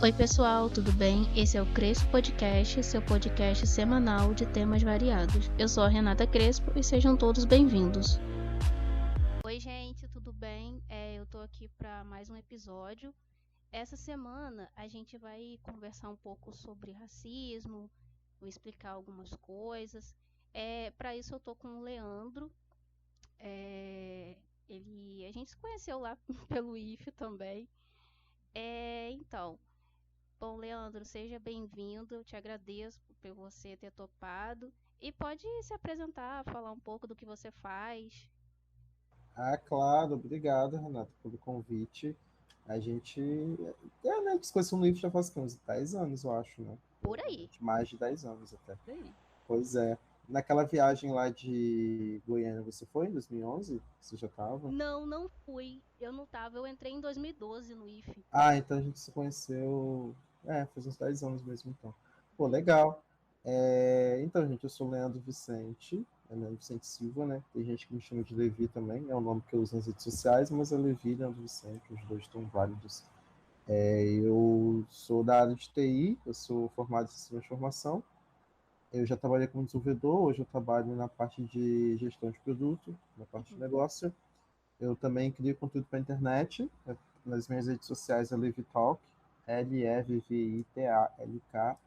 Oi pessoal, tudo bem? Esse é o Crespo Podcast, seu podcast semanal de temas variados. Eu sou a Renata Crespo e sejam todos bem-vindos. Oi gente, tudo bem? Eu tô aqui para mais um episódio. Essa semana a gente vai conversar um pouco sobre racismo, vou explicar algumas coisas. Para isso eu tô com o Leandro. A gente se conheceu lá pelo IF também. Então, bom, Leandro, seja bem-vindo. Eu te agradeço por você ter topado. E pode se apresentar, falar um pouco do que você faz. Ah, claro, obrigado, Renato, pelo convite. A gente, né, se conheceu no livro já faz uns 10 anos, eu acho, né? Por aí. Provavelmente mais de 10 anos até. Por aí. Pois é. Naquela viagem lá de Goiânia, você foi em 2011? Você já estava? Não, não fui. Eu não tava. Eu entrei em 2012 no IF. Ah, então a gente se conheceu. Faz uns 10 anos mesmo, então. Pô, Aí. legal. Então, gente, eu sou Leandro Vicente, Leandro Vicente Silva, né? Tem gente que me chama de Levi também, é o nome que eu uso nas redes sociais, mas é Levi e Leandro Vicente, os dois estão válidos. Eu sou da área de TI, eu sou formado em sistema de informação. Eu já trabalhei como desenvolvedor, hoje eu trabalho na parte de gestão de produto, na parte de Uhum. negócio. Eu também crio conteúdo para a internet. Nas minhas redes sociais é LeviTalk, Levvitalk.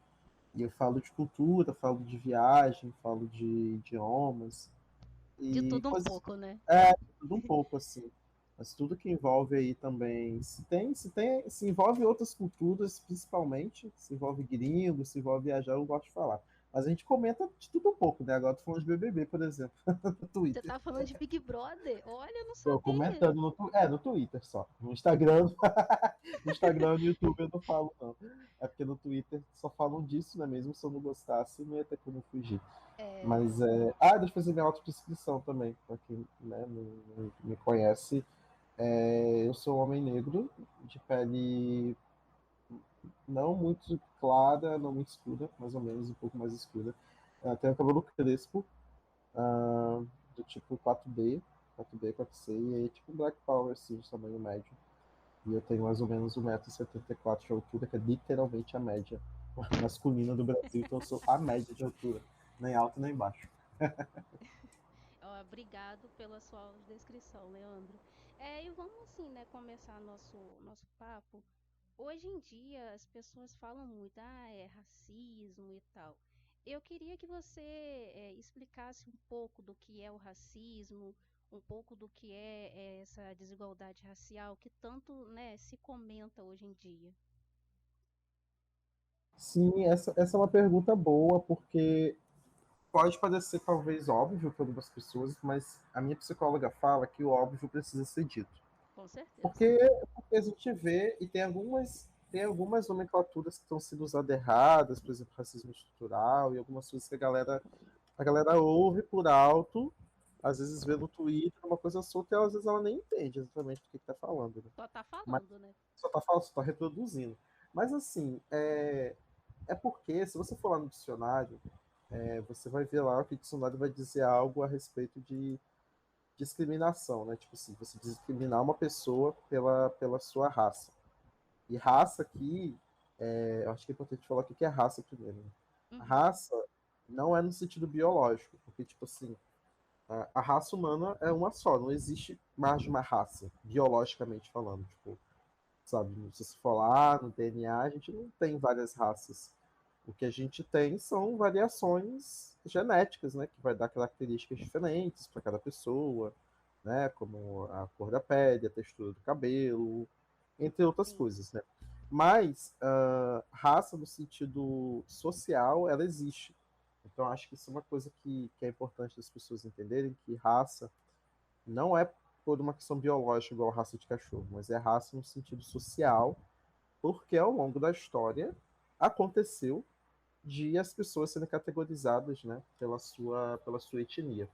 E eu falo de cultura, falo de viagem, falo de idiomas De e tudo um coisas. pouco, né? Tudo um pouco assim. Mas tudo que envolve aí também. Se envolve outras culturas, principalmente. Se envolve gringos, se envolve viajar, eu gosto de falar. Mas a gente comenta de tudo um pouco, né? Agora tô falando de BBB, por exemplo, no Você Twitter. tá falando de Big Brother? Olha, eu não Tô sabia. comentando no Twitter só. No Instagram, no Instagram e no YouTube eu não falo, não. É porque no Twitter só falam disso, né? Mesmo se eu não gostasse, não ia ter como fugir. É. Mas deixa eu fazer minha autodescrição também, para quem, né, não me conhece. Eu sou um homem negro, de pele não muito clara, não muito escura, mais ou menos, um pouco mais escura. Tenho cabelo crespo, ah, do tipo 4B, 4C, e aí tipo um Black Power, assim, de tamanho médio. E eu tenho mais ou menos 1,74 m de altura, que é literalmente a média masculina do Brasil, então eu sou a média de altura, nem alto nem baixo. Obrigado pela sua descrição, Leandro. E vamos assim, né, começar nosso papo. Hoje em dia as pessoas falam muito, é racismo e tal. Eu queria que você explicasse um pouco do que é o racismo, um pouco do que é essa desigualdade racial que tanto, né, se comenta hoje em dia. Sim, essa é uma pergunta boa, porque pode parecer talvez óbvio para algumas pessoas, mas a minha psicóloga fala que o óbvio precisa ser dito. Com certeza. Porque, porque a gente vê e tem algumas nomenclaturas que estão sendo usadas erradas, por exemplo, racismo estrutural e algumas coisas que a galera ouve por alto, às vezes vê no Twitter uma coisa solta e às vezes ela nem entende exatamente do que está falando, né? Só tá Mas falando, né? só está falando, só tá reproduzindo. Mas assim, é porque se você for lá no dicionário, você vai ver lá que o dicionário vai dizer algo a respeito de discriminação, né? Tipo assim, você discriminar uma pessoa pela sua raça. E raça aqui, eu acho que é importante falar o que é raça primeiro, né? A Uhum. raça não é no sentido biológico, porque, tipo assim, a raça humana é uma só, não existe mais de uma raça, biologicamente falando. Tipo, sabe, se você for lá no DNA, a gente não tem várias raças. O que a gente tem são variações genéticas, né, que vai dar características diferentes para cada pessoa, né, como a cor da pele, a textura do cabelo, entre outras Sim. coisas, né. Mas raça no sentido social, ela existe. Então acho que isso é uma coisa que é importante as pessoas entenderem, que raça não é por uma questão biológica igual raça de cachorro, mas é raça no sentido social, porque ao longo da história aconteceu de as pessoas serem categorizadas, né, pela sua etnia.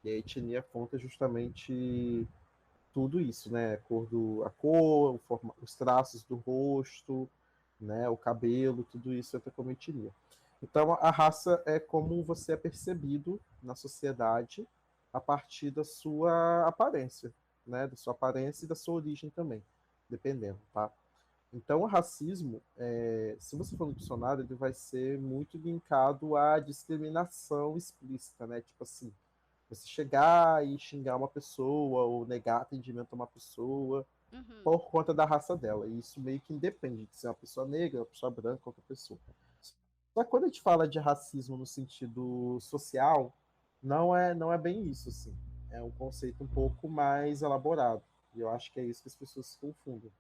E a etnia conta justamente tudo isso, né? A cor, os traços do rosto, né? O cabelo, tudo isso entra como etnia. Então, a raça é como você é percebido na sociedade a partir da sua aparência, né? Da sua aparência e da sua origem também, dependendo, tá? Então, o racismo, se você for no dicionário, ele vai ser muito linkado à discriminação explícita, né? Tipo assim, você chegar e xingar uma pessoa ou negar atendimento a uma pessoa Uhum. por conta da raça dela. E isso meio que independe de ser uma pessoa negra, uma pessoa branca, qualquer pessoa. Só que quando a gente fala de racismo no sentido social, não é bem isso, assim. É um conceito um pouco mais elaborado. E eu acho que é isso que as pessoas se confundem.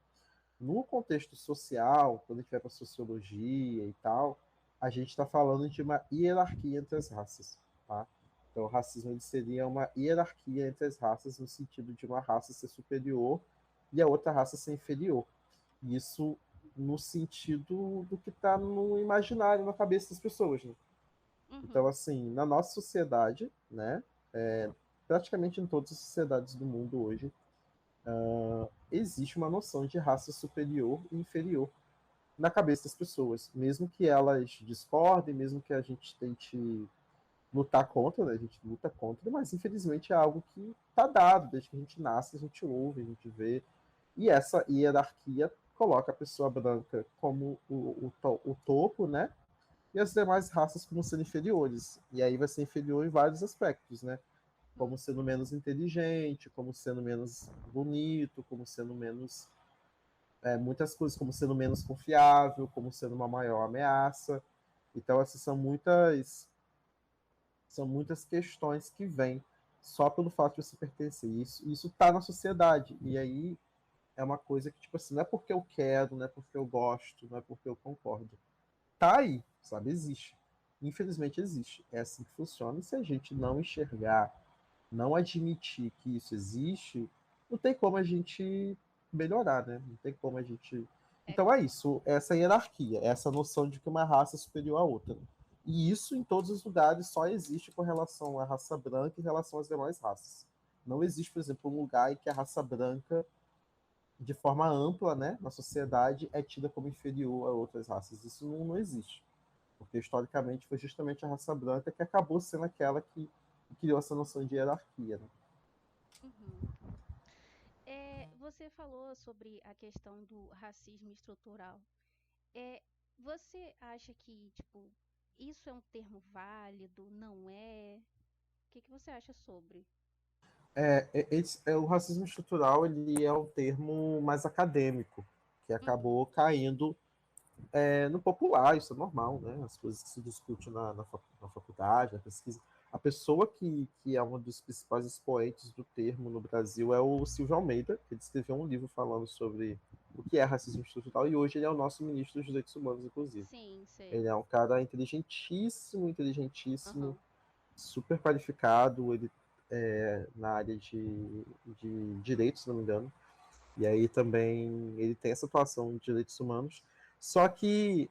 No contexto social, quando a gente vai para sociologia e tal, a gente está falando de uma hierarquia entre as raças, tá? Então, o racismo ele seria uma hierarquia entre as raças no sentido de uma raça ser superior e a outra raça ser inferior. Isso no sentido do que está no imaginário, na cabeça das pessoas, né? Então, Uhum. assim, na nossa sociedade, né, praticamente em todas as sociedades do mundo hoje, existe uma noção de raça superior e inferior na cabeça das pessoas, mesmo que elas discordem, mesmo que a gente tente lutar contra, né? A gente luta contra, mas infelizmente é algo que está dado, desde que a gente nasce, a gente ouve, a gente vê, e essa hierarquia coloca a pessoa branca como o topo, né? E as demais raças como sendo inferiores. E aí vai ser inferior em vários aspectos, né? Como Uhum. sendo menos inteligente, como sendo menos bonito, como sendo menos muitas coisas, como sendo menos confiável, como sendo uma maior ameaça. Então, essas são muitas questões que vêm só pelo fato de você pertencer. Isso está na sociedade. E aí é uma coisa que, tipo assim, não é porque eu quero, não é porque eu gosto, não é porque eu concordo. Tá aí, sabe? Existe. Infelizmente existe. É assim que funciona. E se a gente não enxergar, não admitir que isso existe, não tem como a gente melhorar, né? Não tem como a gente. É, Então é isso, essa hierarquia, essa noção de que uma raça é superior à outra. E isso em todos os lugares só existe com relação à raça branca e em relação às demais raças. Não existe, por exemplo, um lugar em que a raça branca, de forma ampla, né, na sociedade, é tida como inferior a outras raças. Isso não existe. Porque historicamente foi justamente a raça branca que acabou sendo aquela que criou essa noção de hierarquia. Né? uhum. Você falou sobre a questão do racismo estrutural. É, você acha que, tipo, isso é um termo válido? Não é? O que que você acha sobre? O racismo estrutural ele é um termo mais acadêmico, que Uhum. acabou caindo no popular, isso é normal, né? As coisas que se discutem na faculdade, na pesquisa. A pessoa que é um dos principais expoentes do termo no Brasil é o Silvio Almeida, que ele escreveu um livro falando sobre o que é racismo estrutural, e hoje ele é o nosso ministro dos Direitos Humanos, inclusive. Sim, sei. Ele é um cara inteligentíssimo, inteligentíssimo, Aham. super qualificado, ele na área de direitos, se não me engano. E aí também ele tem essa atuação de direitos humanos. Só que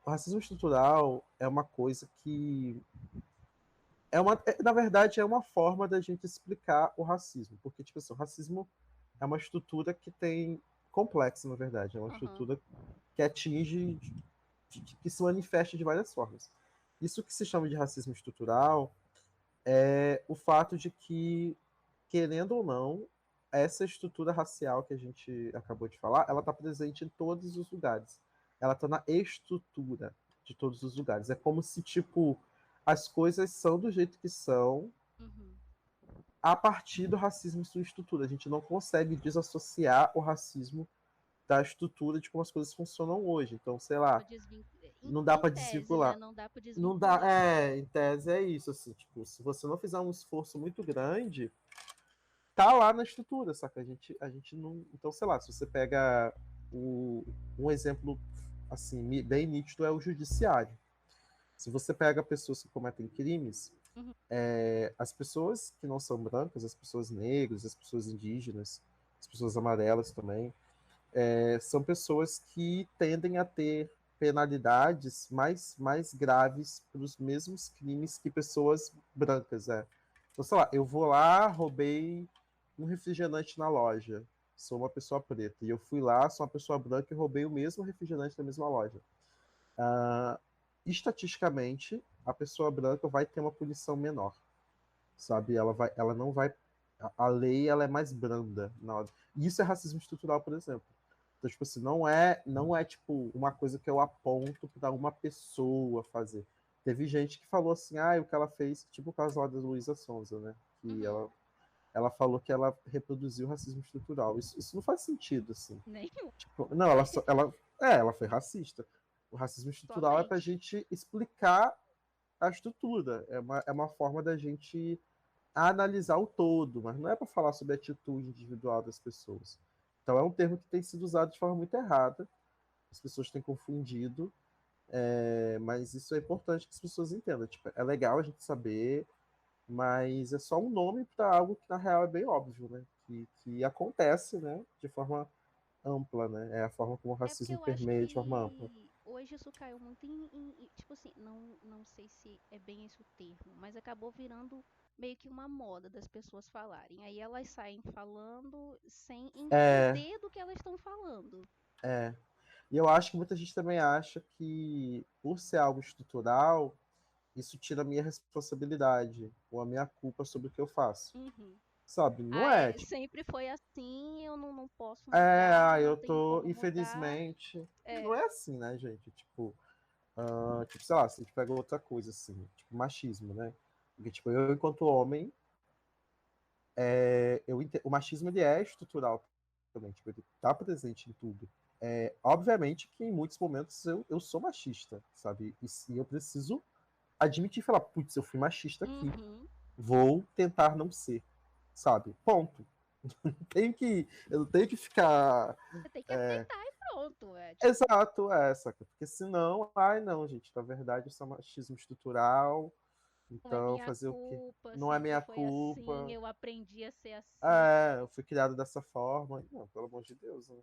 o racismo estrutural é uma coisa que na verdade, é uma forma da gente explicar o racismo, porque tipo assim, o racismo é uma estrutura que tem complexa, na verdade, é uma Aham. estrutura que atinge, que se manifesta de várias formas. Isso que se chama de racismo estrutural é o fato de que, querendo ou não, essa estrutura racial que a gente acabou de falar, ela está presente em todos os lugares. Ela está na estrutura de todos os lugares. É como se, tipo, as coisas são do jeito que são Uhum. a partir do racismo em sua estrutura. A gente não consegue desassociar o racismo da estrutura de como as coisas funcionam hoje. Então, sei lá, não dá Em para tese, né? desvincular. Não dá pra Não dá, desvincular. em tese é isso, assim, tipo, se você não fizer um esforço muito grande, tá lá na estrutura, saca? A gente não. Então, sei lá, se você pega um exemplo assim, bem nítido é o judiciário. Se você pega pessoas que cometem crimes, Uhum. as pessoas que não são brancas, as pessoas negras, as pessoas indígenas, as pessoas amarelas também, são pessoas que tendem a ter penalidades mais graves para os mesmos crimes que pessoas brancas. Então, sei lá, eu vou lá, roubei um refrigerante na loja, sou uma pessoa preta, e eu fui lá, sou uma pessoa branca e roubei o mesmo refrigerante da mesma loja. Ah, estatisticamente, a pessoa branca vai ter uma punição menor, sabe? Ela não vai. A lei ela é mais branda na hora. E isso é racismo estrutural, por exemplo. Então, tipo assim, não é tipo uma coisa que eu aponto para uma pessoa fazer. Teve gente que falou assim, o que ela fez, tipo o caso lá da Luísa Sonza, né? Que ela falou que ela reproduziu o racismo estrutural. Isso não faz sentido, assim. Nenhum. Tipo, não, ela foi racista. O racismo estrutural é pra Somente. gente explicar a estrutura. É uma forma da gente analisar o todo, mas não é para falar sobre a atitude individual das pessoas. Então é um termo que tem sido usado de forma muito errada. As pessoas têm confundido, mas isso é importante que as pessoas entendam. Tipo, é legal a gente saber, mas é só um nome para algo que na real é bem óbvio, né? Que acontece, né? De forma ampla, né? É a forma como o É porque racismo eu acho permeia de forma ampla. que hoje isso caiu muito tipo assim, não sei se é bem esse o termo, mas acabou virando meio que uma moda das pessoas falarem. Aí elas saem falando sem É, entender do que elas estão falando. é. E eu acho que muita gente também acha que, por ser algo estrutural, isso tira a minha responsabilidade ou a minha culpa sobre o que eu faço. Uhum. Sabe? Não Ah, é, é, tipo, sempre foi assim, eu não posso mudar, não eu tenho tô, como mudar. infelizmente. Não É. é assim, né, gente? Tipo, sei lá, se a gente pega outra coisa, assim, tipo, machismo, né? Porque, tipo, eu, enquanto homem, o machismo ele é estrutural também, tipo, ele tá presente em tudo. Obviamente que em muitos momentos eu sou machista, sabe? E se eu preciso admitir e falar, putz, eu fui machista aqui, Uhum. vou tentar não ser, sabe? Ponto. Eu não tenho que ficar. Você tem que aceitar e pronto, é tipo, Exato, saca? Porque senão, ai não, gente, na verdade isso é machismo estrutural, não é então minha fazer o quê? culpa, Não é sempre minha foi assim, culpa, eu aprendi a ser assim. eu fui criado dessa forma. Não, pelo amor de Deus, né?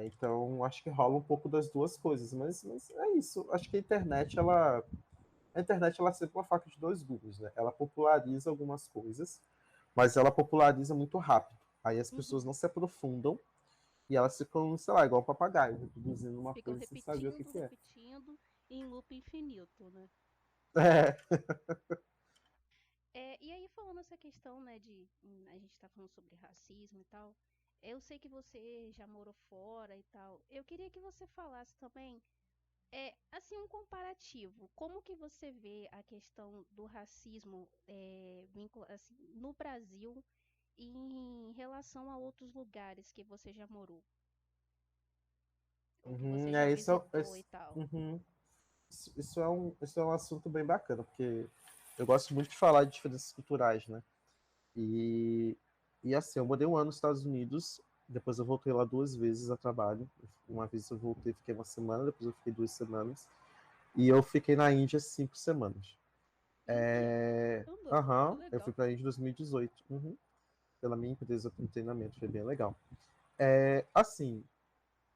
Então, acho que rola um pouco das duas coisas, mas é isso. Acho que a internet ela é sempre uma faca de dois gumes, né? Ela populariza algumas coisas, mas ela populariza muito rápido. Aí as pessoas Uhum. não se aprofundam e elas ficam, sei lá, igual um papagaio, reproduzindo uma Ficam coisa sem saber o repetindo, que é. repetindo em loop infinito, né? É. É, e aí falando essa questão, né, a gente tá falando sobre racismo e tal, eu sei que você já morou fora e tal. Eu queria que você falasse também, assim, um comparativo. Como que você vê a questão do racismo, assim, no Brasil em relação a outros lugares que você já morou, ou que você Uhum, já isso, visitou e tal? uhum. Isso é um assunto bem bacana, porque eu gosto muito de falar de diferenças culturais, né? E, e assim, eu morei um ano nos Estados Unidos, depois eu voltei lá duas vezes a trabalho. Uma vez eu voltei, fiquei uma semana, depois eu fiquei 2 semanas. E eu fiquei na Índia 5 semanas. Caramba, que Eu fui legal. para a Índia em 2018, pela minha empresa com treinamento, foi bem legal. Assim,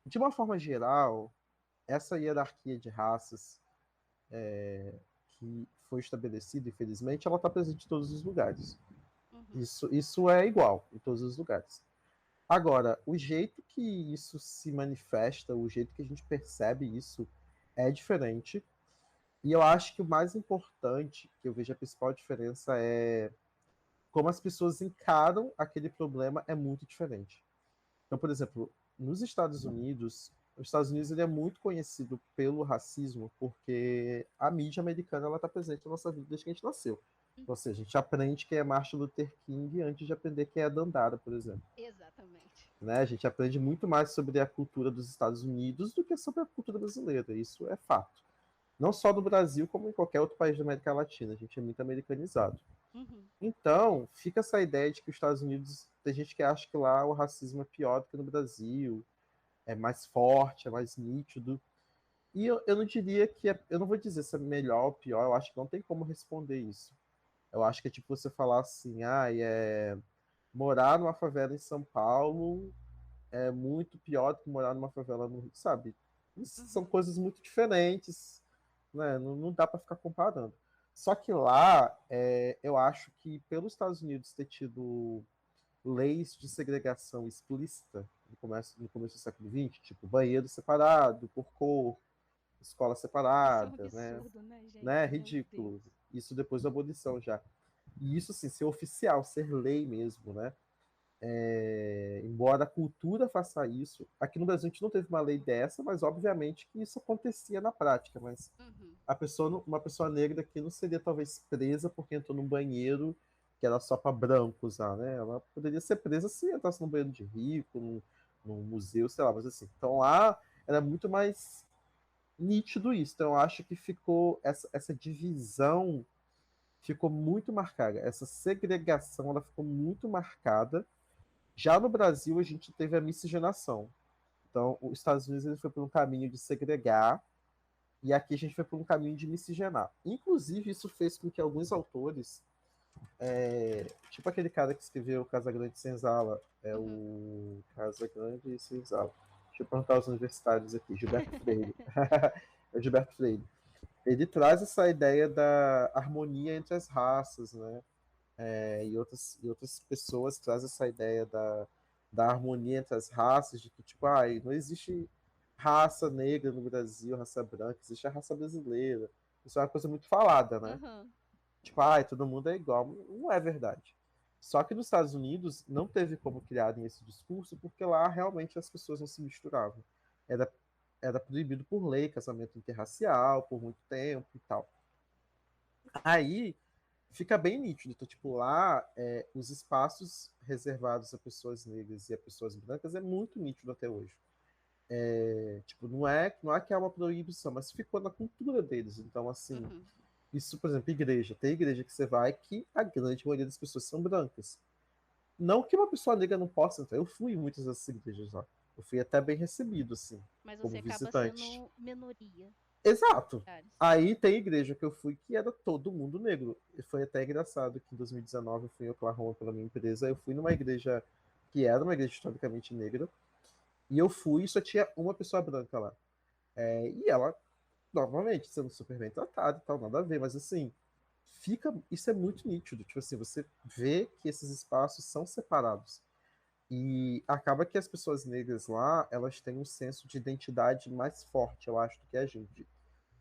de uma forma geral, essa hierarquia de raças que foi estabelecida, infelizmente, ela está presente em todos os lugares. Uhum, Isso é igual em todos os lugares. Agora, o jeito que isso se manifesta, o jeito que a gente percebe isso é diferente. E eu acho que o mais importante, que eu vejo a principal diferença é como as pessoas encaram aquele problema é muito diferente. Então, por exemplo, nos Estados Unidos, os Estados Unidos ele é muito conhecido pelo racismo porque a mídia americana ela está presente na nossa vida desde que a gente nasceu. Ou uhum. seja, a gente aprende quem é Martin Luther King antes de aprender quem é Dandara, por exemplo. Exatamente. Né? A gente aprende muito mais sobre a cultura dos Estados Unidos do que sobre a cultura brasileira. Isso é fato. Não só no Brasil, como em qualquer outro país da América Latina. A gente é muito americanizado. Uhum, Então, fica essa ideia de que os Estados Unidos, tem gente que acha que lá o racismo é pior do que no Brasil, é mais forte, é mais nítido. E eu não diria que eu não vou dizer se é melhor ou pior, eu acho que não tem como responder isso. Eu acho que é tipo você falar assim, morar numa favela em São Paulo é muito pior do que morar numa favela no Rio, sabe? Isso são uhum, coisas muito diferentes, né? Não dá para ficar comparando. Só que lá, eu acho que pelos Estados Unidos ter tido leis de segregação explícita no começo do século XX, tipo banheiro separado, por cor, escola isso é um separada, absurdo, né, né? gente? Meu Ridículo. Deus. Isso depois da abolição já. E isso, assim, ser oficial, ser lei mesmo, né? embora a cultura faça isso, aqui no Brasil a gente não teve uma lei dessa, mas obviamente que isso acontecia na prática. Mas Uhum. uma pessoa negra aqui não seria talvez presa porque entrou num banheiro que era só para branco usar, né? Ela poderia ser presa se entrasse num banheiro de rico, num museu, sei lá, mas assim. Então lá era muito mais nítido isso. Então eu acho que ficou essa divisão ficou muito marcada. Essa segregação ela ficou muito marcada. Já no Brasil, a gente teve a miscigenação. Então, os Estados Unidos ele foi por um caminho de segregar, e aqui a gente foi por um caminho de miscigenar. Inclusive, isso fez com que alguns autores, tipo aquele cara que escreveu Casa Grande e Senzala, é Uhum. o Casa Grande e Senzala. Deixa eu perguntar aos universitários aqui, Gilberto Freire. É o Gilberto Freire. Ele traz essa ideia da harmonia entre as raças, né? E outras pessoas trazem essa ideia da harmonia entre as raças, de que, tipo, não existe raça negra no Brasil, raça branca, existe a raça brasileira. Isso é uma coisa muito falada, né? Uhum. Tipo, todo mundo é igual. Não é verdade. Só que nos Estados Unidos não teve como criarem esse discurso, porque lá realmente as pessoas não se misturavam. Era, era proibido por lei casamento interracial por muito tempo e tal. Aí fica bem nítido. Então, tipo, lá, os espaços reservados a pessoas negras e a pessoas brancas é muito nítido até hoje. Tipo, não é que é uma proibição, mas ficou na cultura deles. Então, assim, Uhum. isso, por exemplo, igreja. Tem igreja que você vai que a grande maioria das pessoas são brancas. Não que uma pessoa negra não possa entrar. Eu fui em muitas dessas igrejas lá. Eu fui até bem recebido, assim, Mas você como acaba visitante. sendo minoria. Exato. Lugares. Aí tem igreja que eu fui que era todo mundo negro. E foi até engraçado que em 2019 eu fui em Oklahoma pela minha empresa. Eu fui numa igreja que era uma igreja historicamente negra. E eu fui e só tinha uma pessoa branca lá. E ela, novamente, sendo super bem tratada e tal, nada a ver. Mas assim, isso é muito nítido. Tipo assim, você vê que esses espaços são separados. E acaba que as pessoas negras lá, elas têm um senso de identidade mais forte, eu acho, do que a gente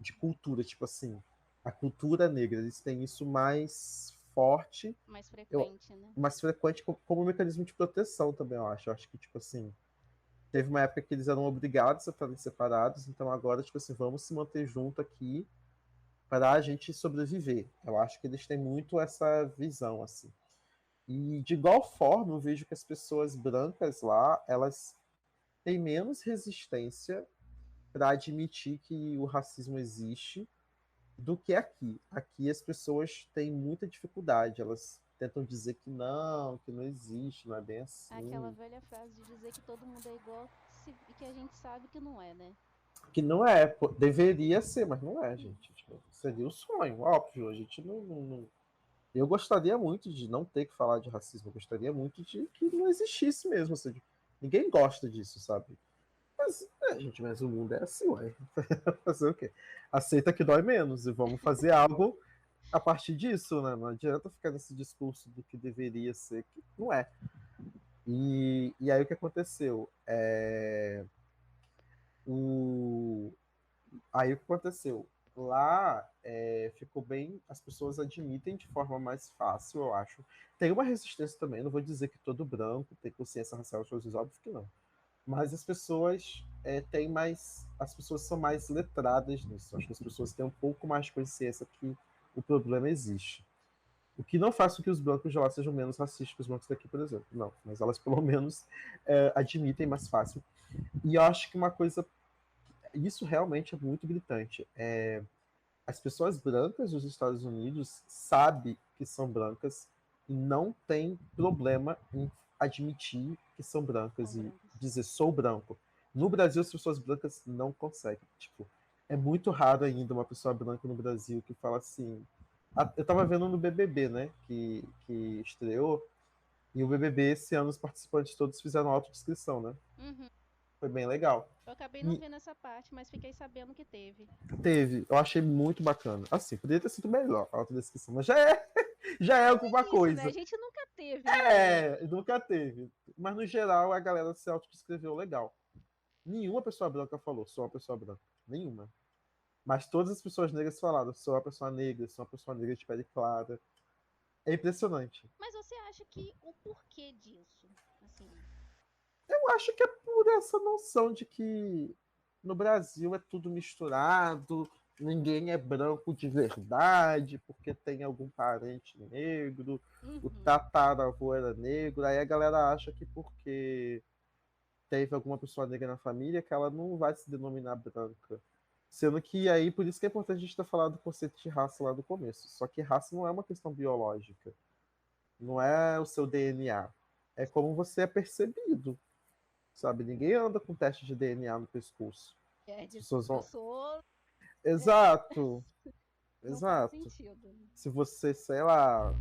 de cultura, tipo assim, a cultura negra, eles têm isso mais forte, Mais eu, frequente, né? mais frequente como um mecanismo de proteção também, eu acho. Eu acho que, tipo assim, teve uma época que eles eram obrigados a estarem separados, então agora, tipo assim, vamos se manter junto aqui para a gente sobreviver. Eu acho que eles têm muito essa visão, assim. E de igual forma, eu vejo que as pessoas brancas lá, elas têm menos resistência para admitir que o racismo existe do que aqui. Aqui as pessoas têm muita dificuldade, elas tentam dizer que não existe, não é bem Aquela assim, velha frase de dizer que todo mundo é igual e que a gente sabe que não é, né? que não é, deveria ser, mas não é, gente. Tipo, seria o sonho, óbvio. A gente eu gostaria muito de não ter que falar de racismo, eu gostaria muito de que não existisse mesmo. Assim, ninguém gosta disso, sabe? Mas, gente, mas o mundo é assim, ué. Fazer o quê? Aceita que dói menos e vamos fazer algo a partir disso, né? Não adianta ficar nesse discurso do que deveria ser, que não é. E aí o que aconteceu? O, Aí o que aconteceu? Lá ficou bem, as pessoas admitem de forma mais fácil, eu acho. Tem uma resistência também, não vou dizer que todo branco tem consciência racial, coisas óbvio que não. Mas as pessoas têm mais, as pessoas são mais letradas nisso. Acho que as pessoas têm um pouco mais de consciência que o problema existe. O que não faz com que os brancos de lá sejam menos racistas que os brancos daqui, por exemplo. Não, mas elas pelo menos admitem mais fácil. E eu acho que uma coisa, isso realmente é muito gritante. As pessoas brancas dos Estados Unidos sabem que são brancas e não tem problema em admitir que são brancas São e brancos. dizer sou branco. No Brasil, as pessoas brancas não conseguem. Tipo, é muito raro ainda uma pessoa branca no Brasil que fala assim. Eu tava vendo no BBB, né? Que estreou. E o BBB, esse ano, os participantes todos fizeram autodescrição, né? Uhum. Foi bem legal. Eu acabei não E vendo essa parte, mas fiquei sabendo que teve. eu achei muito bacana. Assim, poderia ter sido melhor a autodescrição, mas já é alguma É isso, né? A coisa. gente nunca teve, né? Nunca teve. Mas no geral, a galera se autodescreveu legal. Nenhuma pessoa branca falou, sou uma pessoa branca. Nenhuma. Mas todas as pessoas negras falaram, sou uma pessoa negra, sou uma pessoa negra de pele clara. É impressionante. Mas você acha que o porquê disso? assim? Eu acho que é por essa noção de que no Brasil é tudo misturado, ninguém é branco de verdade, porque tem algum parente negro, o Uhum. tataravô era negro, aí a galera acha que porque teve alguma pessoa negra na família que ela não vai se denominar branca. Sendo que aí, por isso que é importante a gente ter falado do conceito de raça lá do começo. Só que raça não é uma questão biológica, não é o seu DNA, é como você é percebido, sabe? Ninguém anda com teste de DNA no pescoço. É, As pessoas eu vão. sou. É, Exato, não faz exato. sentido. Se você, sei lá,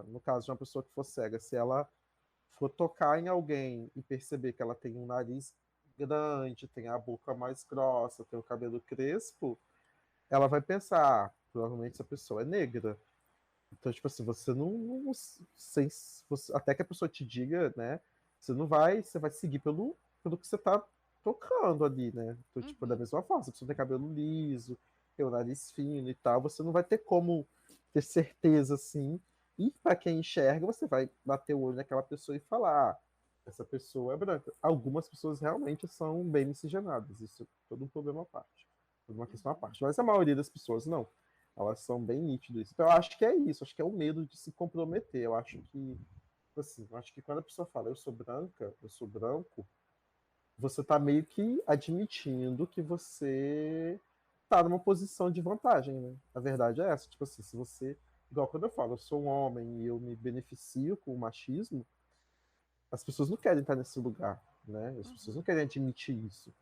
no caso de uma pessoa que for cega, se ela for tocar em alguém e perceber que ela tem um nariz grande, tem a boca mais grossa, tem o cabelo crespo, ela vai pensar, ah, provavelmente essa pessoa é negra. Então, tipo assim, você não sem, até que a pessoa te diga, né? Você vai seguir pelo que você tá tocando ali, né? Então, tipo, da Uhum. mesma forma, se a pessoa tem cabelo liso, tem o nariz fino e tal, você não vai ter como ter certeza assim. E para quem enxerga, você vai bater o olho naquela pessoa e falar, ah, essa pessoa é branca. Algumas pessoas realmente são bem miscigenadas, isso é todo um problema à parte, toda uma questão à Uhum. parte. Mas a maioria das pessoas não. Elas são bem nítidas. Então, eu acho que é isso. Acho que é o medo de se comprometer. Eu acho que, assim, eu acho que quando a pessoa fala eu sou branca, eu sou branco, você tá meio que admitindo que você tá numa posição de vantagem, né? A verdade é essa. Tipo assim, se você. Igual quando eu falo, eu sou um homem e eu me beneficio com o machismo, as pessoas não querem estar nesse lugar, né? As pessoas não Uhum. querem admitir isso.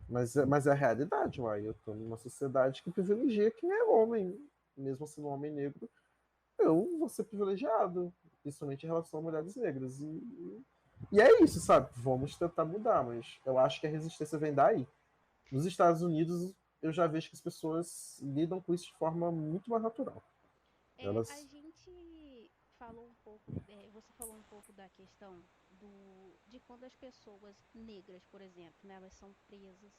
Mas é a realidade, uai. Eu tô numa sociedade que privilegia quem é homem, mesmo sendo um homem negro, eu vou ser privilegiado, principalmente em relação a mulheres negras. E é isso, sabe? Vamos tentar mudar, mas eu acho que a resistência vem daí. Nos Estados Unidos, eu já vejo que as pessoas lidam com isso de forma muito mais natural. A Elas. gente falou um pouco, você falou um pouco da questão de quando as pessoas negras, por exemplo, né, elas são presas.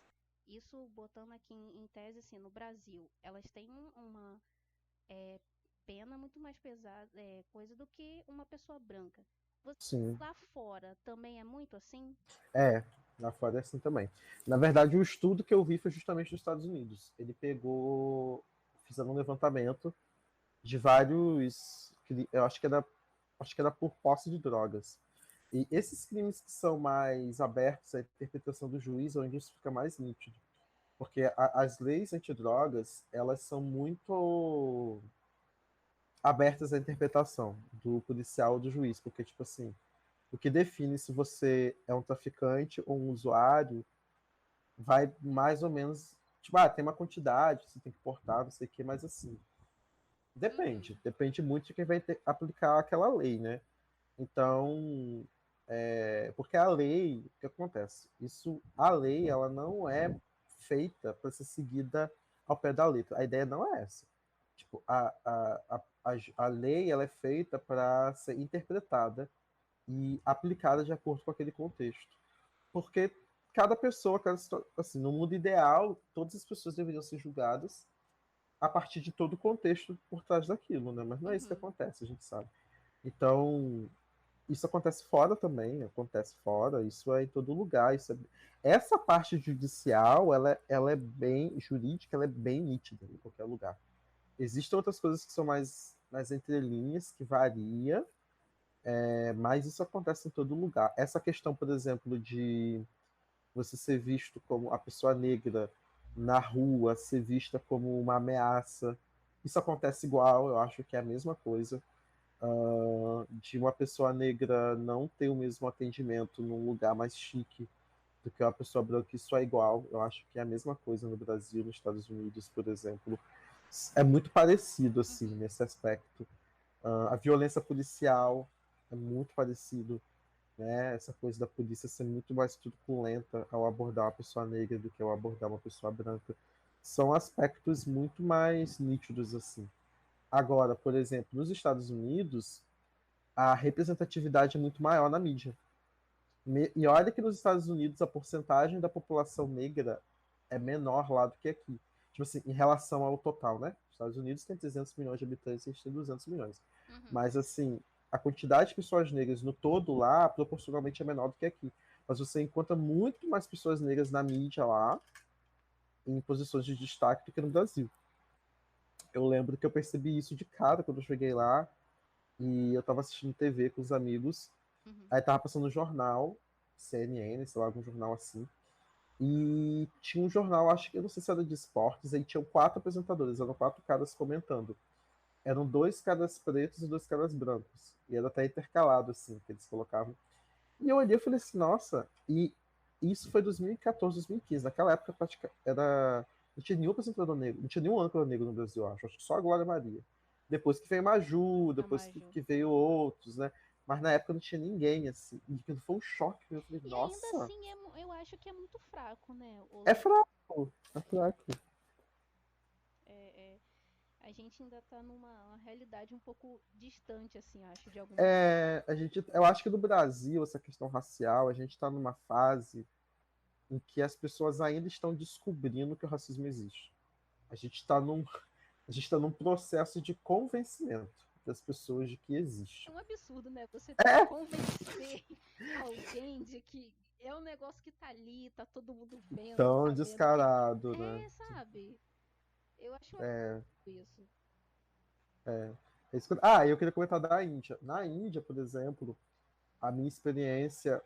Isso botando aqui em tese, assim, no Brasil, elas têm uma é, pena muito mais pesada, coisa do que uma pessoa branca. Sim. Lá fora também é muito assim? É, lá fora é assim também. Na verdade, o estudo que eu vi foi justamente dos Estados Unidos. Ele pegou. Fizeram um levantamento de vários. Eu acho que era por posse de drogas. E esses crimes que são mais abertos à interpretação do juiz, é onde isso fica mais nítido. Porque as leis antidrogas, elas são muito abertas à interpretação do policial ou do juiz. Porque, tipo assim, o que define se você é um traficante ou um usuário vai mais ou menos. Tipo, tem uma quantidade, você tem que portar, não sei o quê, mas assim. Depende. Uhum. Depende muito de quem vai aplicar aquela lei, né? Então, porque a lei, o que acontece? A lei, ela não é feita para ser seguida ao pé da letra. A ideia não é essa. Tipo, a lei, ela é feita para ser interpretada e aplicada de acordo com aquele contexto. Porque cada pessoa, assim, no mundo ideal, todas as pessoas deveriam ser julgadas a partir de todo o contexto por trás daquilo, né? Mas não é isso que Uhum. acontece, a gente sabe. Então, isso acontece fora também, acontece fora, isso é em todo lugar. Essa parte judicial, ela é bem jurídica, ela é bem nítida em qualquer lugar. Existem outras coisas que são mais entrelinhas, que varia, mas isso acontece em todo lugar. Essa questão, por exemplo, de você ser visto como a pessoa negra na rua, ser vista como uma ameaça, isso acontece igual, eu acho que é a mesma coisa de uma pessoa negra não ter o mesmo atendimento num lugar mais chique do que uma pessoa branca, isso é igual. Eu acho que é a mesma coisa no Brasil, nos Estados Unidos, por exemplo. É muito parecido, assim, Uhum. nesse aspecto. A violência policial é muito parecido, né? Essa coisa da polícia ser muito mais truculenta ao abordar uma pessoa negra do que ao abordar uma pessoa branca. São aspectos muito mais nítidos, assim. Agora, por exemplo, nos Estados Unidos, a representatividade é muito maior na mídia. E olha que nos Estados Unidos a porcentagem da população negra é menor lá do que aqui. Tipo assim, em relação ao total, né? Os Estados Unidos tem 300 milhões de habitantes e a gente tem 200 milhões. Uhum. Mas, assim, a quantidade de pessoas negras no todo lá, proporcionalmente, é menor do que aqui. Mas você encontra muito mais pessoas negras na mídia lá, em posições de destaque, do que no Brasil. Eu lembro que eu percebi isso de cara quando eu cheguei lá, e eu estava assistindo TV com os amigos, Uhum. aí tava passando um jornal, CNN, sei lá, algum jornal assim, e tinha um jornal, acho que eu não sei se era de esportes, aí tinham 4 apresentadores, eram 4 caras comentando. Eram 2 caras pretos e 2 caras brancos. E era até intercalado, assim, que eles colocavam. E eu olhei e falei assim, nossa, e isso foi 2014, 2015. Naquela época era. Não tinha nenhum apresentador negro, não tinha nenhum âncora negro no Brasil, eu acho. Acho que só a Glória Maria. Depois que veio Maju, A depois que, Maju. que veio outros, né? Mas na época não tinha ninguém, assim. E aquilo foi um choque. Eu falei, E ainda nossa, assim, eu acho que é muito fraco, né? é fraco. É fraco. É, a gente ainda tá numa uma realidade um pouco distante, assim, acho, de algumas coisas. Eu acho que no Brasil, essa questão racial, a gente está numa fase em que as pessoas ainda estão descobrindo que o racismo existe. A gente está num, a gente está num processo de convencimento das pessoas de que É existe. um absurdo, né? Você ter que É convencer alguém de que é um negócio que tá ali, tá todo mundo vendo, tão sabendo que. descarado, né? É, sabe? Eu acho um absurdo É, isso. eu queria comentar da Índia. Na Índia, por exemplo, a minha experiência.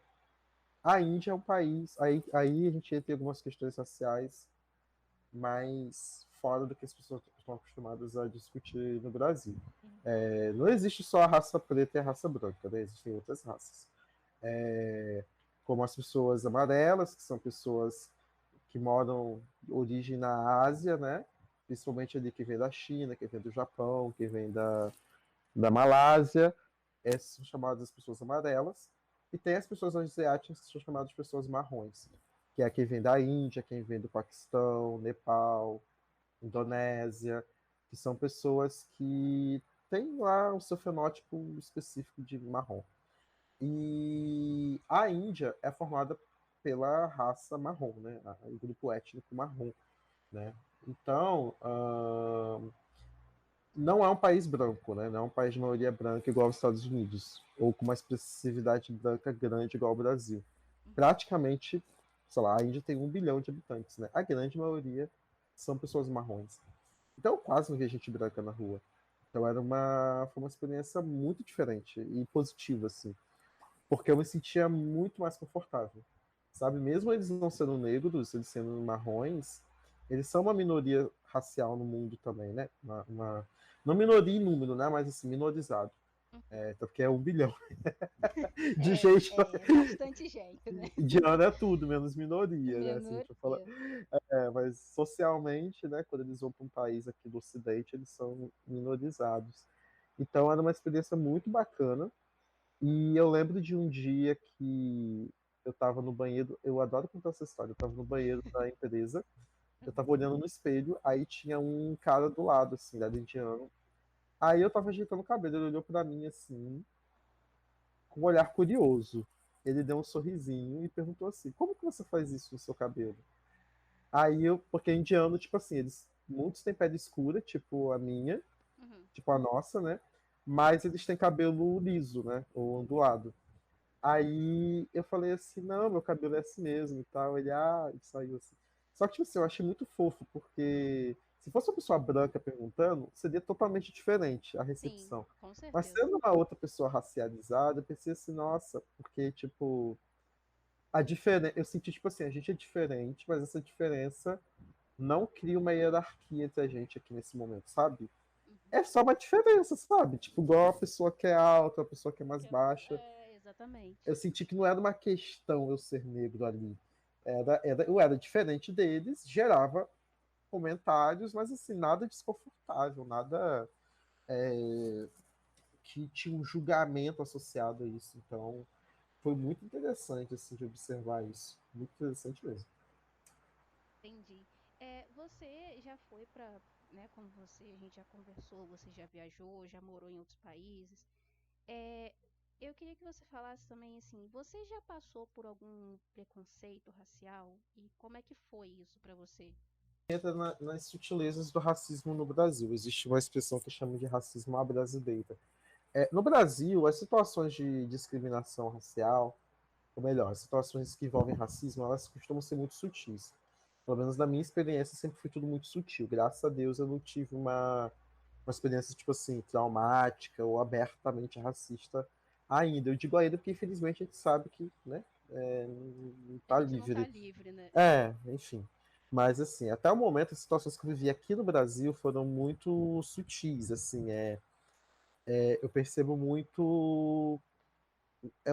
A Índia é um país. Aí a gente entra em algumas questões raciais mais fora do que as pessoas estão acostumadas a discutir no Brasil. Sim. Não existe só a raça preta e a raça branca, né? Existem outras raças. Como as pessoas amarelas, que são pessoas que moram de origem na Ásia, né? Principalmente ali que vem da China, que vem do Japão, que vem da Malásia. Essas são chamadas as pessoas amarelas. E tem as pessoas asiáticas que são chamadas de pessoas marrons, que é quem vem da Índia, quem vem do Paquistão, Nepal, Uhum. Indonésia, que são pessoas que têm lá o seu fenótipo específico de marrom. E a Índia é formada pela raça marrom, né? O grupo étnico marrom, né? Então, não é um país branco, né? Não é um país de maioria branca igual aos Estados Unidos, ou com uma expressividade branca grande igual ao Brasil. Uhum. Praticamente, sei lá, a Índia tem 1 bilhão de habitantes, né? A grande maioria são pessoas marrons. Então, eu quase não vi gente branca na rua. Então, foi uma experiência muito diferente e positiva, assim, porque eu me sentia muito mais confortável, sabe? Mesmo eles não sendo negros, eles sendo marrons, eles são uma minoria racial no mundo também, né? Não minoria em número, né? Mas assim, minorizado. Uhum. Porque é 1 bilhão de gente. É bastante gente, né? Indiano é tudo, menos minoria, né? Assim, tipo, Minoria. mas socialmente, né? Quando eles vão para um país aqui do Ocidente, eles são minorizados. Então era uma experiência muito bacana. E eu lembro de um dia que eu estava no banheiro, eu adoro contar essa história, eu estava no banheiro da empresa, eu Uhum. estava olhando no espelho, aí tinha um cara do lado, assim, da indiano. Aí eu estava ajeitando o cabelo, ele olhou para mim assim, com um olhar curioso. Ele deu um sorrisinho e perguntou assim: Como que você faz isso no seu cabelo? Porque indiano, tipo assim, muitos têm pele escura, tipo a minha, Uhum. tipo a nossa, né? Mas eles têm cabelo liso, né? Ou ondulado. Aí eu falei assim, não, meu cabelo é assim mesmo e tal. Ele saiu assim. Só que, tipo assim, eu achei muito fofo, porque se fosse uma pessoa branca perguntando, seria totalmente diferente a Sim, recepção. com Mas certeza. sendo uma outra pessoa racializada, eu pensei assim, nossa, porque, tipo, eu senti, tipo assim, a gente é diferente, mas essa diferença não cria uma hierarquia entre a gente aqui nesse momento, sabe? Uhum. É só uma diferença, sabe? Tipo, igual a pessoa que é alta, a pessoa que é mais baixa. Exatamente. Eu senti que não era uma questão eu ser negro ali. Eu era diferente deles, gerava comentários, mas assim, nada desconfortável, nada que tinha um julgamento associado a isso. Então, foi muito interessante assim, de observar isso. Muito interessante mesmo. Entendi. Você já foi para, né, como a gente já conversou, você já viajou, já morou em outros países. É, eu queria que você falasse também assim, você já passou por algum preconceito racial e como é que foi isso para você? Entra nas sutilezas do racismo no Brasil. Existe uma expressão que chama de racismo à brasileira. No Brasil, as situações de discriminação racial, ou melhor, as situações que envolvem racismo, elas costumam ser muito sutis. Pelo menos na minha experiência, sempre foi tudo muito sutil. Graças a Deus eu não tive uma experiência, tipo assim, traumática ou abertamente racista ainda. Eu digo ainda porque, infelizmente, a gente sabe que, né, não A tá gente não tá livre. livre, né? Enfim. Mas, assim, até o momento, as situações que eu vivi aqui no Brasil foram muito sutis, assim, eu percebo muito,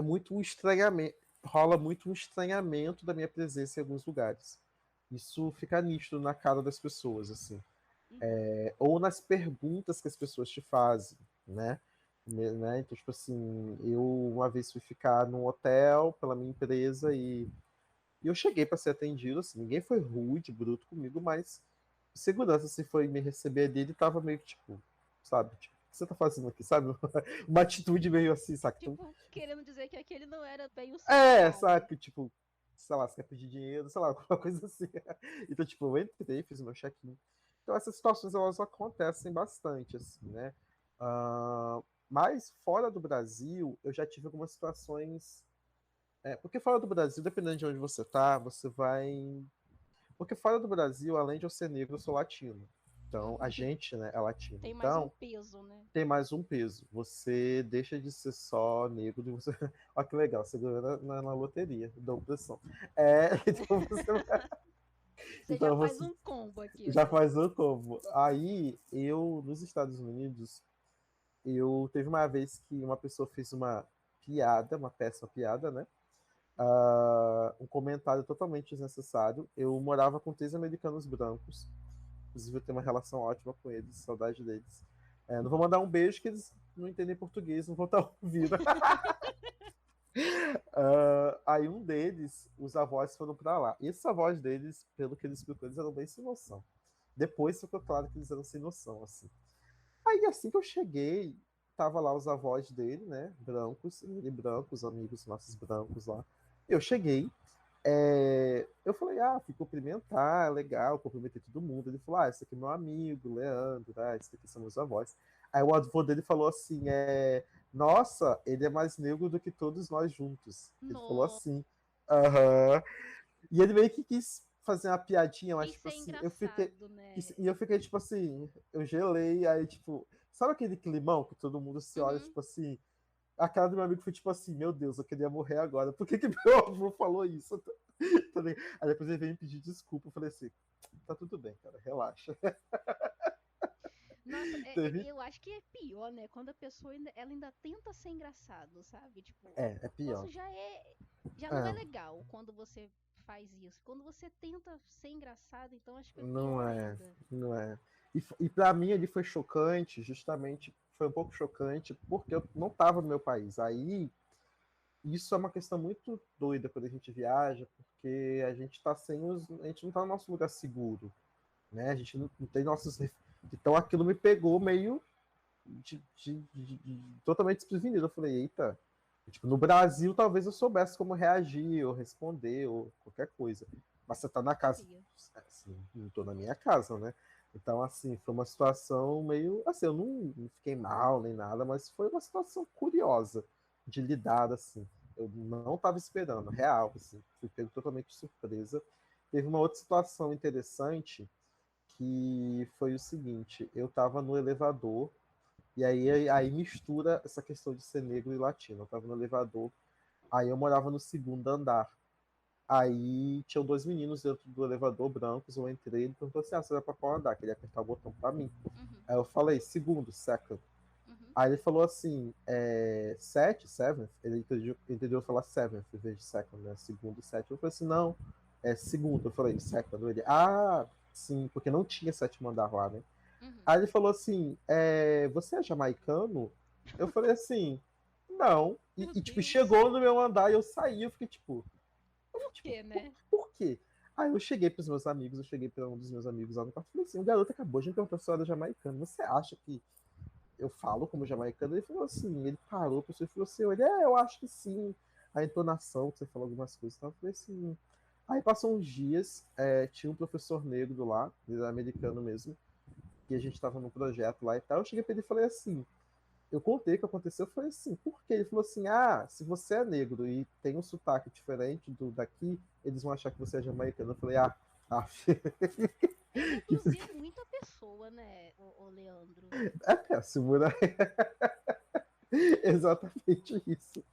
muito um estranhamento, rola muito um estranhamento da minha presença em alguns lugares. Isso fica nítido na cara das pessoas, assim. Uhum. Ou nas perguntas que as pessoas te fazem, né? Né? Então, tipo assim, eu uma vez fui ficar num hotel pela minha empresa e eu cheguei para ser atendido, assim, ninguém foi rude, bruto comigo, mas o segurança, se foi me receber dele, tava meio que tipo, sabe? Tipo, o que você tá fazendo aqui, sabe? Uma atitude meio assim, saca? Então, Tipo, querendo dizer que aquele não era bem o seu lugar, né? sabe? Tipo, sei lá, você quer pedir dinheiro, sei lá, alguma coisa assim. Então, tipo, eu entrei, fiz o meu check-in. Então, essas situações, elas acontecem bastante, assim, né? Mas, fora do Brasil, eu já tive algumas situações... porque fora do Brasil, dependendo de onde você tá, você vai... Porque fora do Brasil, além de eu ser negro, eu sou latino. Então, a Uhum. gente, né, é latino. Tem mais um Então, peso, né? tem mais um peso. Você deixa de ser só negro e você. Olha que legal, você ganhou na loteria da opressão. Então você, Você já então faz você um combo aqui, já né? faz o como. Aí, eu, nos Estados Unidos, eu teve uma vez que uma pessoa fez uma piada, uma péssima piada, né? Um comentário totalmente desnecessário. Eu morava com 3 americanos brancos. Inclusive, eu tenho uma relação ótima com eles, saudade deles. Não vou mandar um beijo, que eles não entendem português, não vão estar ouvindo. Aí um deles, os avós foram para lá. E esses avós deles, pelo que ele explicou, eles eram bem sem noção. Depois ficou claro que eles eram sem noção, assim. Aí assim que eu cheguei, tava lá os avós dele, né, brancos, ele branco, os amigos nossos brancos lá. Eu cheguei, eu falei, fui cumprimentar, legal, cumprimentei todo mundo. Ele falou, esse aqui é meu amigo, Leandro, esse aqui são meus avós. Aí o avô dele falou assim, nossa, ele é mais negro do que todos nós juntos. Ele falou No... assim, aham. E ele meio que quis fazer uma piadinha, mas Quis tipo ser assim, eu fiquei, engraçado, né? e eu fiquei tipo assim, eu gelei, aí tipo, sabe aquele climão que todo mundo se olha, Uhum. tipo assim, a cara do meu amigo foi tipo assim, meu Deus, eu queria morrer agora. Por que meu avô falou isso? Aí depois ele veio me pedir desculpa. Eu falei assim, tá tudo bem, cara, relaxa. Nossa, Teve... eu acho que é pior, né? Quando a pessoa ela ainda tenta ser engraçado, sabe? Tipo, É o negócio pior. já não é É, legal quando você faz isso. Quando você tenta ser engraçado, então acho que é não pior é, ainda. não é. E para mim ele foi chocante, justamente, foi um pouco chocante, porque eu não tava no meu país. Aí, isso é uma questão muito doida quando a gente viaja, porque a gente tá a gente não tá no nosso lugar seguro, né? A gente não tem nossos... Então aquilo me pegou meio totalmente desprevenido. Eu falei, eita, tipo, no Brasil talvez eu soubesse como reagir, ou responder, ou qualquer coisa. Mas você tá na casa, Sabia. assim, não tô na minha casa, né? Então, assim, foi uma situação meio. Assim, eu não fiquei mal nem nada, mas foi uma situação curiosa de lidar, assim. Eu não estava esperando, real, assim, fui pego totalmente de surpresa. Teve uma outra situação interessante que foi o seguinte: eu estava no elevador e aí mistura essa questão de ser negro e latino. Eu tava no elevador, aí eu morava no segundo andar. Aí tinham 2 meninos dentro do elevador, brancos, eu entrei, ele perguntou assim, você vai pra qual andar? Queria apertar o botão pra mim. Uhum, Aí eu falei, segundo, second. uhum. Aí ele falou assim, seventh, ele entendeu falar seventh em vez de second, né? Segundo, sétimo. Eu falei assim, não, é segundo. Eu falei, second. Ele, sim, porque não tinha sétimo andar lá, né? Uhum. Aí ele falou assim: você é jamaicano? Eu falei assim: não. Meu Tipo, Deus. chegou no meu andar e eu saí. Eu fiquei tipo, Por quê, né? por quê? Aí eu cheguei pros meus amigos, eu cheguei para um dos meus amigos lá no quarto e falei assim: o garoto acabou de me perguntar se eu era jamaicano. Você acha que eu falo como jamaicano? Ele falou assim: ele parou, a pessoa falou assim: eu acho que sim. A entonação, que você falou algumas coisas. Então eu falei assim. Aí passou uns dias, tinha um professor negro lá, ele era americano mesmo, e a gente estava num projeto lá e tal. Eu cheguei para ele e falei assim: eu contei o que aconteceu, foi assim, por quê? Ele falou assim, se você é negro e tem um sotaque diferente do daqui, eles vão achar que você é jamaicano. Eu falei, É reduzir muito a pessoa, né, o Leandro? é péssimo, né? Exatamente isso.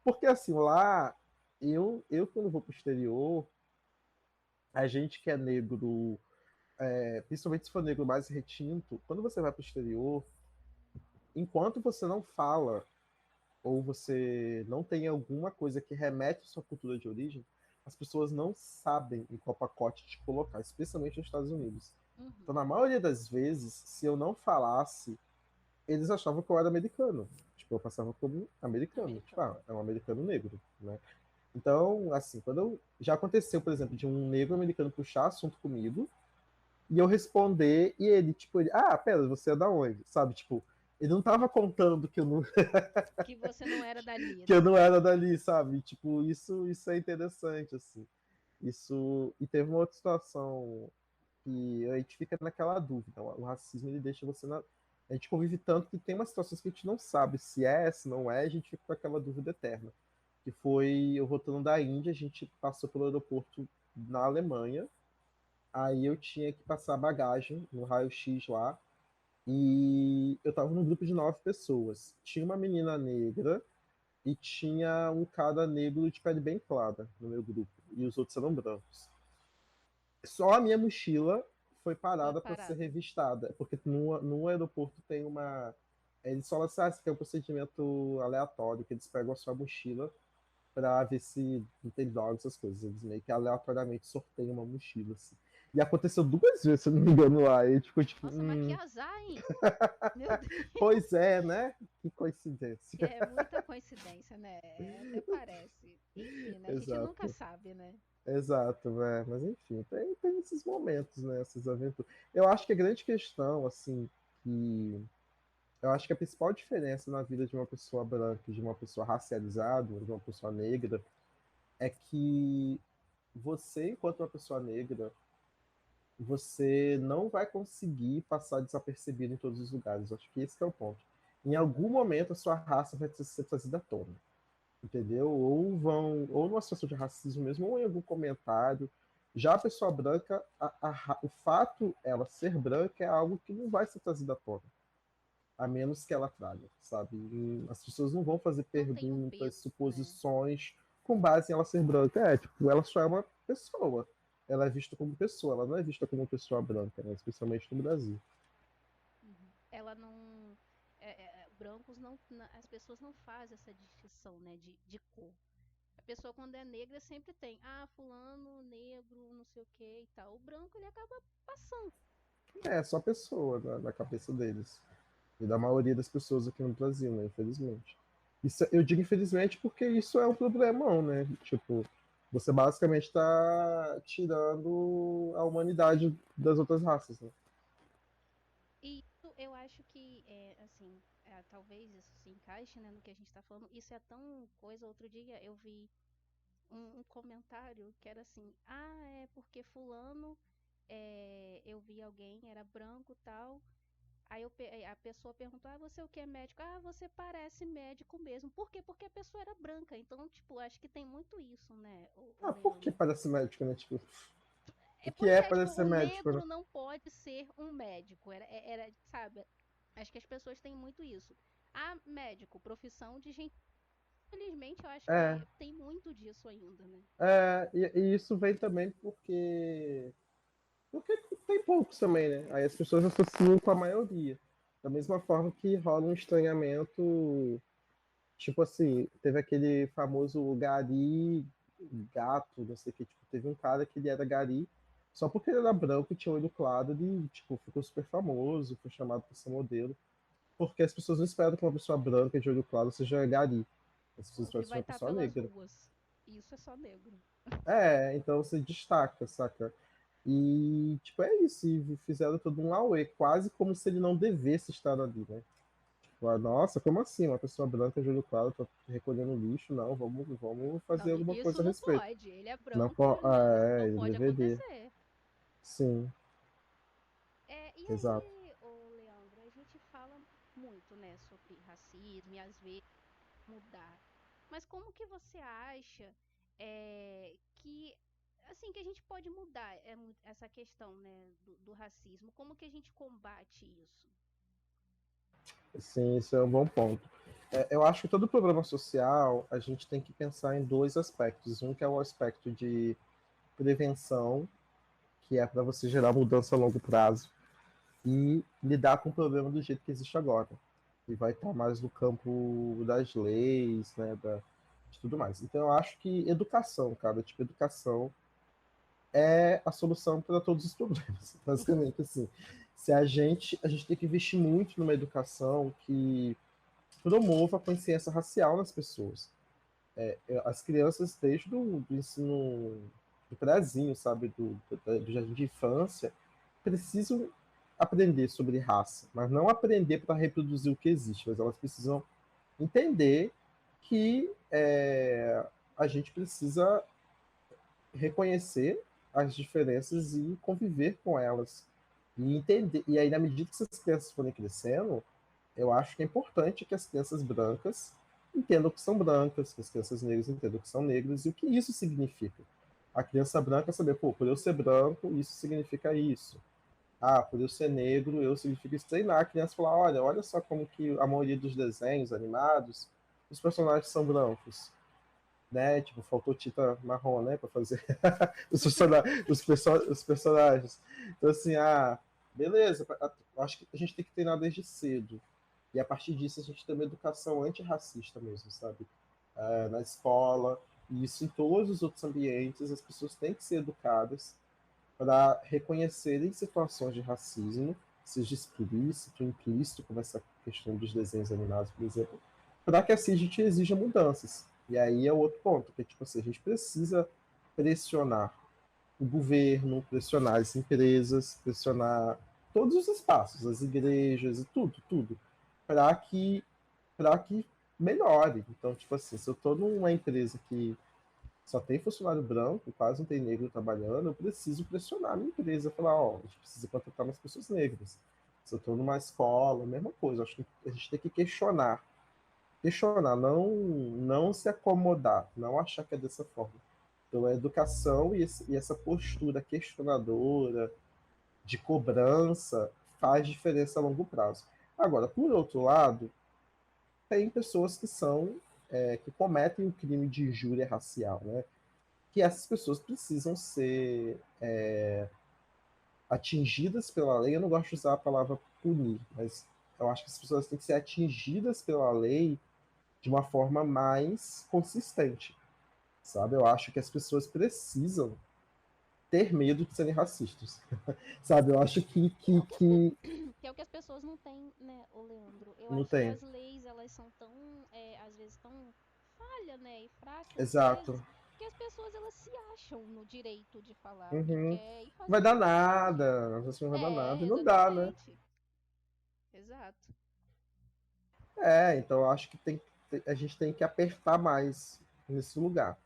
Porque assim, lá, eu quando vou pro exterior, a gente que é negro, principalmente se for negro mais retinto, quando você vai pro exterior, enquanto você não fala ou você não tem alguma coisa que remete à sua cultura de origem, as pessoas não sabem em qual pacote te colocar, especialmente nos Estados Unidos. Então, Uhum. na maioria das vezes, se eu não falasse, eles achavam que eu era americano. Tipo, eu passava como americano. Tipo, Americano. é um americano negro, né? Então, assim, já aconteceu, por exemplo, de um negro americano puxar assunto comigo e eu responder e pera, você é da onde? Sabe, tipo, ele não tava contando que eu não, Que você não era dali, que eu né? não era dali, sabe? Tipo, isso é interessante, assim. Isso. E teve uma outra situação que a gente fica naquela dúvida. O racismo ele deixa você na. A gente convive tanto que tem umas situações que a gente não sabe se não é, a gente fica com aquela dúvida eterna. Que foi eu voltando da Índia, a gente passou pelo aeroporto na Alemanha, aí eu tinha que passar bagagem no raio-x lá, e eu tava num grupo de 9 pessoas. Tinha uma menina negra, e tinha um cara negro de pele bem clara no meu grupo, e os outros eram brancos. Só a minha mochila foi Foi parada para ser parada. revistada, porque no aeroporto tem uma. Eles falam assim, isso aqui é um procedimento aleatório, que eles pegam a sua mochila para ver se não tem drogas, essas coisas. Eles meio que aleatoriamente sorteiam uma mochila, assim. E aconteceu 2 vezes, se eu não me engano, lá. E ficou tipo, Nossa, mas que azar, hein? Meu Deus, pois é, né? Que coincidência. é muita coincidência, né? Até parece. Enfim, né? A gente nunca Exato. sabe, né? Exato, né? Mas enfim, tem esses momentos, né? Essas aventuras. Eu acho que a grande questão, assim, que eu acho que a principal diferença na vida de uma pessoa branca, de uma pessoa racializada, de uma pessoa negra, é que você, enquanto uma pessoa negra, você não vai conseguir passar desapercebido em todos os lugares. Eu acho que esse que é o ponto. Em algum momento a sua raça vai ser trazida à tona, entendeu? Ou numa situação de racismo mesmo, ou em algum comentário. Já a pessoa branca, o fato ela ser branca é algo que não vai ser trazido à tona, a menos que ela traga, sabe? E as pessoas não vão fazer Não tem o perguntas, peso, né? suposições com base em ela ser branca. Tipo, ela só é uma pessoa. Ela é vista como pessoa, ela não é vista como uma pessoa branca, né? Especialmente no Brasil. Uhum. Ela não. Brancos não. As pessoas não fazem essa distinção, né? De cor. A pessoa, quando é negra, sempre tem. Ah, fulano, negro, não sei o que e tal. O branco, ele acaba passando. É só pessoa na cabeça deles. E da maioria das pessoas aqui no Brasil, né? Infelizmente. Isso, eu digo infelizmente porque isso é um problemão, né? Tipo, você basicamente está tirando a humanidade das outras raças, né? E isso eu acho que, assim, talvez isso se encaixe, né, no que a gente tá falando. Isso é tão coisa. Outro dia eu vi um comentário que era assim: ah, é porque fulano, eu vi alguém, era branco tal. A pessoa perguntou: ah, você o que é médico? Ah, você parece médico mesmo. Por quê? Porque a pessoa era branca. Então, tipo, acho que tem muito isso, né, o Por que Leandro? parece médico, né? Tipo, o que Pois é é, tipo, parecer o médico, né? negro não pode ser um médico. Sabe? Acho que as pessoas têm muito isso. Ah, médico, profissão de gente. Infelizmente, eu acho É, que tem muito disso ainda, né? e isso vem também porque tem poucos também, né? Aí as pessoas associam com a maioria. Da mesma forma que rola um estranhamento, tipo assim, teve aquele famoso gari gato, não sei o que, tipo, teve um cara que ele era gari, só porque ele era branco e tinha olho claro, ele, tipo, ficou super famoso, foi chamado para ser modelo, porque as pessoas não esperam que uma pessoa branca de olho claro seja gari. As pessoas Ou que esperam que seja vai uma estar pessoa pelas negra. ruas. Isso é só negro. Então você destaca, saca? E, tipo, é isso. E fizeram todo um auê, quase como se ele não devesse estar ali, né? Tipo, nossa, como assim? Uma pessoa branca de olho claro tá recolhendo lixo? Não, vamos Não, fazer alguma isso coisa a não respeito. pode. Ele é Não, branco, né? Isso não ele pode deveria. acontecer. Sim, E exato. aí, ô Leandro, a gente fala muito, muito, né, sobre racismo e às vezes mudar. Mas como que você acha que assim que a gente pode mudar essa questão, né, do racismo? Como que a gente combate isso? Sim, isso é um bom ponto. Eu acho que todo problema social a gente tem que pensar em dois aspectos. Um que é o aspecto de prevenção, que é para você gerar mudança a longo prazo, e lidar com o problema do jeito que existe agora. E vai estar mais no campo das leis, né, de tudo mais. Então eu acho que educação, cara, tipo, educação é a solução para todos os problemas, basicamente assim. Se a gente tem que investir muito numa educação que promova a consciência racial nas pessoas. As crianças, desde do ensino do prézinho, sabe, do jardim de infância, precisam aprender sobre raça, mas não aprender para reproduzir o que existe, mas elas precisam entender que a gente precisa reconhecer as diferenças e conviver com elas. E entender. E aí, na medida que essas crianças forem crescendo, eu acho que é importante que as crianças brancas entendam que são brancas, que as crianças negras entendam que são negras e o que isso significa. A criança branca saber, pô, por eu ser branco, isso significa isso. Ah, por eu ser negro, eu significa isso. Treinar a criança falar, olha só como que a maioria dos desenhos animados, os personagens são brancos, né? Tipo, faltou tinta marrom, né, para fazer os personagens. Então, assim, beleza, acho que a gente tem que treinar desde cedo. E a partir disso a gente tem uma educação antirracista mesmo, sabe? Na escola, e isso em todos os outros ambientes, as pessoas têm que ser educadas para reconhecerem situações de racismo, seja explícito, implícito, como essa questão dos desenhos animados, por exemplo, para que assim a gente exija mudanças. E aí é o outro ponto, que é tipo assim, a gente precisa pressionar o governo, pressionar as empresas, pressionar todos os espaços, as igrejas e tudo, para que melhore. Então, tipo assim, se eu estou numa empresa que só tem funcionário branco, quase não tem negro trabalhando, eu preciso pressionar a minha empresa, falar, ó, a gente precisa contratar mais pessoas negras. Se eu estou numa escola, mesma coisa, acho que a gente tem que questionar, não se acomodar, não achar que é dessa forma. Então, a educação e essa postura questionadora, de cobrança, faz diferença a longo prazo. Agora, por outro lado, tem pessoas que cometem o crime de injúria racial, né? Que essas pessoas precisam ser atingidas pela lei. Eu não gosto de usar a palavra punir, mas eu acho que as pessoas têm que ser atingidas pela lei de uma forma mais consistente, sabe? Eu acho que as pessoas precisam ter medo de serem racistas, sabe? Eu acho Que é o que as pessoas não têm, né, ô Leandro? Eu não acho que tem. as leis, elas são tão, às vezes, tão falha, né, e fracas, às vezes, Exato. que as pessoas, elas se acham no direito de falar o que Uhum. quer e fazer Vai o dar que pode. nada, assim, não vai dar nada, e não dá, né? Exatamente. Exato. Então eu acho que a gente tem que apertar mais nesse lugar.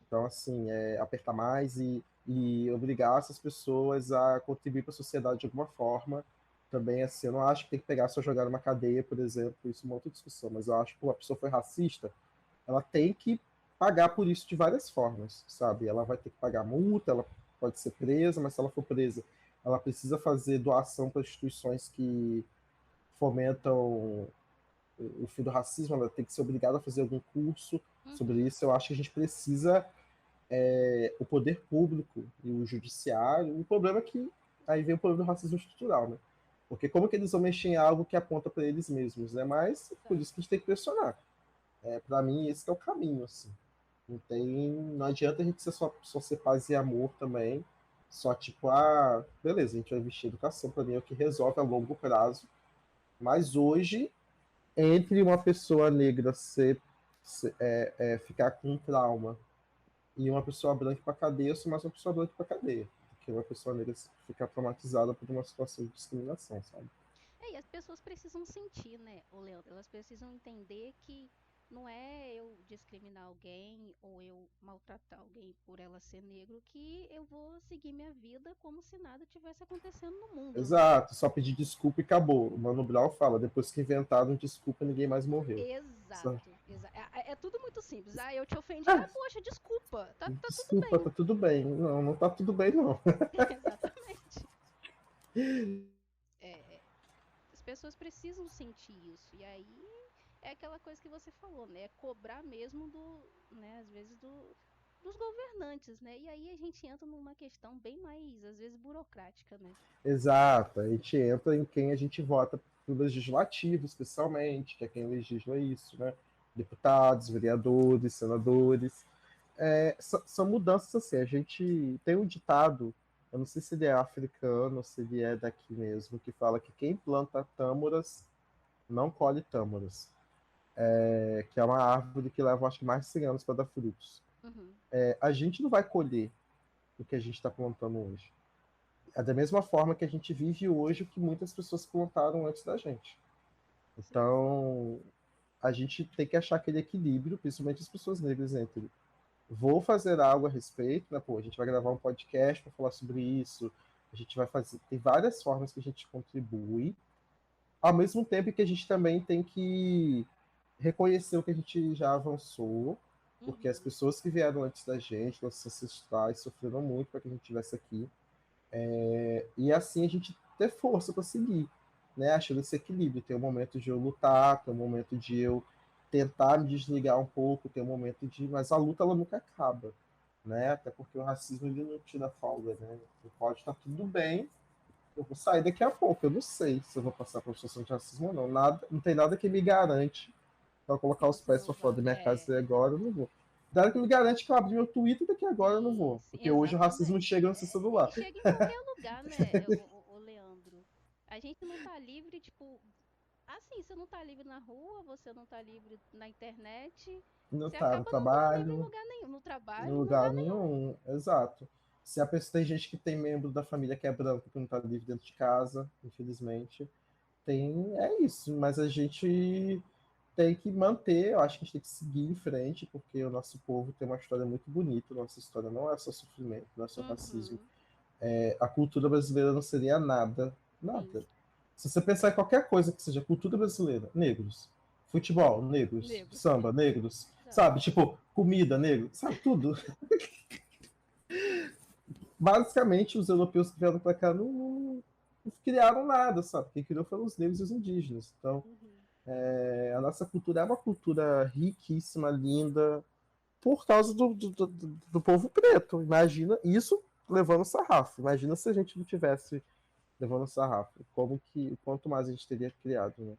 Então, assim, apertar mais e obrigar essas pessoas a contribuir para a sociedade de alguma forma. Também, assim, eu não acho que tem que pegar só jogar numa cadeia, por exemplo, isso é uma outra discussão, mas eu acho que a pessoa foi racista, ela tem que pagar por isso de várias formas, sabe? Ela vai ter que pagar multa, ela pode ser presa, mas se ela for presa, ela precisa fazer doação para instituições que fomentam o fim do racismo, ela tem que ser obrigada a fazer algum curso sobre Uhum. isso. Eu acho que a gente precisa o poder público e o judiciário. O problema é que aí vem o problema do racismo estrutural, né? Porque como que eles vão mexer em algo que aponta para eles mesmos, né? Mas por isso que a gente tem que pressionar. Para mim, esse é o caminho, assim. Não adianta a gente só ser paz e amor também. Só tipo, beleza, a gente vai investir em educação, para mim é o que resolve a longo prazo. Mas hoje, entre uma pessoa negra ficar com um trauma e uma pessoa branca para cadeia, eu sou mais uma pessoa branca para cadeia, do que uma pessoa negra ficar traumatizada por uma situação de discriminação, sabe? E as pessoas precisam sentir, né, ô Leandro? Elas precisam entender que não é eu discriminar alguém ou eu maltratar alguém por ela ser negro que eu vou seguir minha vida como se nada tivesse acontecendo no mundo, né? Exato, só pedir desculpa e acabou. O Mano Brown fala, depois que inventaram desculpa, ninguém mais morreu. Só- Exato, é tudo muito simples. Ah, eu te ofendi. Ah, Ah, poxa, desculpa. Tá tudo desculpa, bem. tá tudo bem. Não, não tá tudo bem, não. Exatamente. É, as pessoas precisam sentir isso. E aí é aquela coisa que você falou, né? É cobrar mesmo né, às vezes dos governantes, né? E aí a gente entra numa questão bem mais, às vezes, burocrática, né? Exato, a gente entra em quem a gente vota pro legislativo, especialmente, que é quem legisla isso, né? Deputados, vereadores, senadores. São mudanças assim. A gente tem um ditado, eu não sei se ele é africano ou se ele é daqui mesmo, que fala que quem planta tâmaras não colhe tâmaras, que é uma árvore que leva acho que mais de 100 anos para dar frutos. Uhum. A gente não vai colher o que a gente está plantando hoje. É da mesma forma que a gente vive hoje o que muitas pessoas plantaram antes da gente. Sim. Então, a gente tem que achar aquele equilíbrio, principalmente as pessoas negras, entre vou fazer algo a respeito, né? Pô, a gente vai gravar um podcast para falar sobre isso, a gente vai fazer. Tem várias formas que a gente contribui, ao mesmo tempo que a gente também tem que reconhecer o que a gente já avançou, porque as Uhum. pessoas que vieram antes da gente, nossos ancestrais, sofreram muito para que a gente estivesse aqui. E assim a gente ter força para seguir, né? Achando esse equilíbrio. Tem um momento de eu lutar, tem um momento de eu tentar me desligar um pouco, tem um momento de. Mas a luta ela nunca acaba, né? Até porque o racismo ele não tira folga, né? Pode estar tudo bem, eu vou sair daqui a pouco, eu não sei se eu vou passar por uma situação de racismo ou não. Nada, não tem nada que me garante para Que colocar os você pés não para fora vai. da minha casa e agora eu não vou. Nada que me garante que eu abri meu Twitter daqui agora eu não Sim, vou. sim, Porque hoje o racismo exatamente. chega no seu celular. E chega em qualquer lugar, né, o Leandro? A gente não tá livre, tipo, assim, você não tá livre na rua, você não tá livre na internet, Não você tá no acaba não estando livre em trabalho, lugar nenhum, no em trabalho, em lugar lugar nenhum. nenhum. Exato. Se a pessoa tem gente que tem membro da família que é branco que não tá livre dentro de casa, infelizmente, é isso. Mas a gente tem que manter, eu acho que a gente tem que seguir em frente, porque o nosso povo tem uma história muito bonita, nossa história não é só sofrimento, não é só racismo. Uhum, A cultura brasileira não seria nada, sim, nada. Se você pensar em qualquer coisa que seja cultura brasileira, negros, futebol, negros, negros. samba, negros, Exato. sabe? Tipo, comida, negro, sabe? Tudo. Basicamente, os europeus que vieram para cá não criaram nada, sabe? Quem criou foram os negros e os indígenas. Então, Uhum. a nossa cultura é uma cultura riquíssima, linda, por causa do povo preto. Imagina isso levando sarrafo. Imagina se a gente não tivesse levando sarrafo. Como que, quanto mais a gente teria criado, né?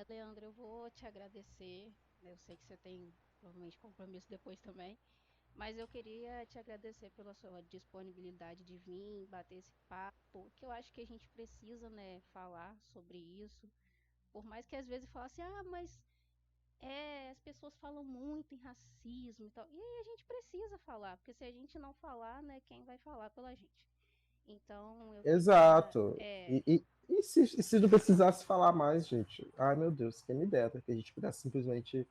Leandro, eu vou te agradecer, né, eu sei que você tem provavelmente compromisso depois também, mas eu queria te agradecer pela sua disponibilidade de vir bater esse papo, que eu acho que a gente precisa, né, falar sobre isso. Por mais que às vezes fale assim, ah, mas as pessoas falam muito em racismo e tal. E aí a gente precisa falar, porque se a gente não falar, né, quem vai falar pela gente? Então eu queria Exato. E se não precisasse falar mais, gente? Ai, meu Deus, quem me dera que a gente pudesse simplesmente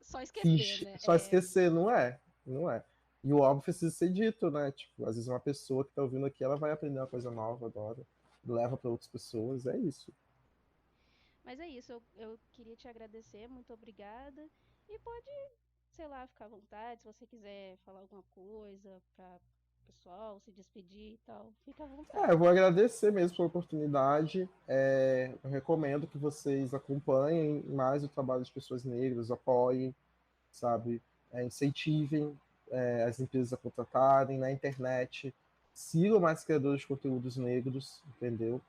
só esquecer, fingir, né? só esquecer, não é? Não é. E o óbvio precisa ser dito, né? Tipo, às vezes uma pessoa que tá ouvindo aqui, ela vai aprender uma coisa nova agora, leva para outras pessoas, é isso. Mas é isso, eu queria te agradecer, muito obrigada. E pode, sei lá, ficar à vontade, se você quiser falar alguma coisa para o pessoal, se despedir e tal, fica à Eu vontade. vou agradecer mesmo pela oportunidade. Eu recomendo que vocês acompanhem mais o trabalho das pessoas negras, apoiem, sabe? Incentivem as empresas a contratarem na internet, sigam mais criadores de conteúdos negros, entendeu?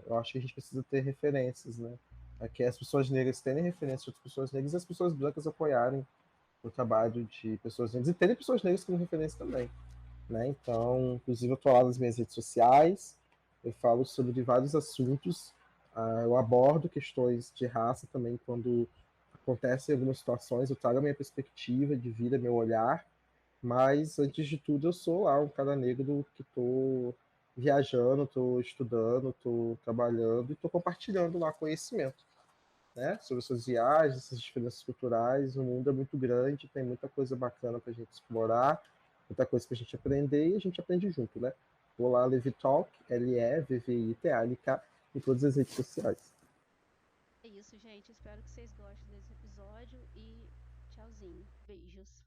Eu acho que a gente precisa ter referências, né? Que as pessoas negras terem referência de outras pessoas negras e as pessoas brancas apoiarem o trabalho de pessoas negras e terem pessoas negras como referência também, né? Então, inclusive, eu estou lá nas minhas redes sociais, eu falo sobre vários assuntos, eu abordo questões de raça também quando acontecem algumas situações, eu trago a minha perspectiva de vida, meu olhar, mas antes de tudo eu sou lá um cara negro que estou viajando, estou estudando, estou trabalhando e estou compartilhando lá conhecimento. né? Sobre suas viagens, essas diferenças culturais. O mundo é muito grande, tem muita coisa bacana para a gente explorar, muita coisa para a gente aprender e a gente aprende junto, né? Vou lá, Levitalk, Levvitalk, em todas as redes sociais. É isso, gente. Espero que vocês gostem desse episódio e tchauzinho. Beijos.